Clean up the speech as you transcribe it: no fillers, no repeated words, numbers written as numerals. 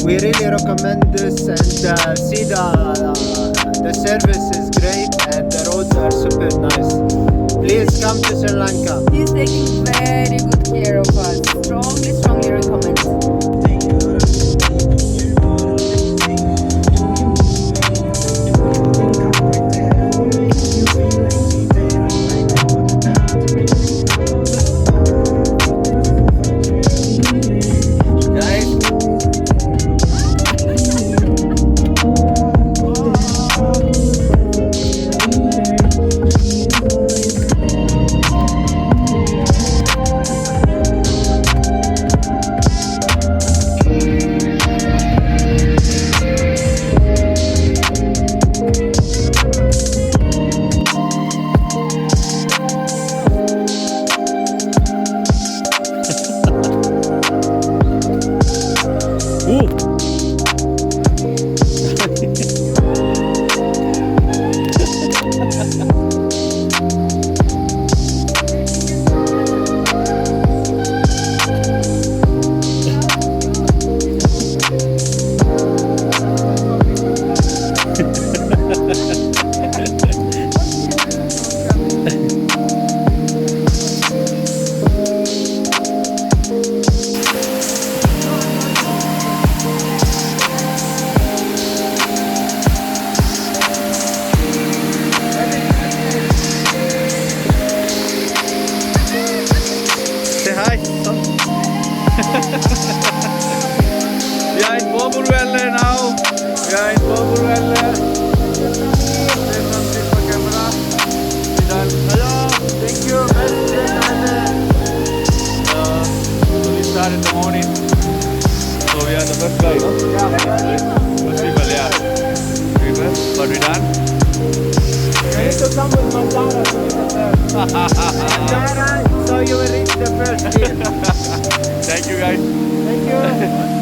we really recommend this, and see the service is great and the roads are super nice. Please come to Sri Lanka. He's taking very good care of us. Strongly recommend. Say hi. We are in Boburu now. We are in Boburu. Say something for camera. We done. Hello. Thank you. So we start in the morning. So we are the first guy, no? Yeah. First people, yeah. People, but we done. You need to come with Mandara to be the first. Mandara, so you will reach the first hill. Thank you guys. Thank you.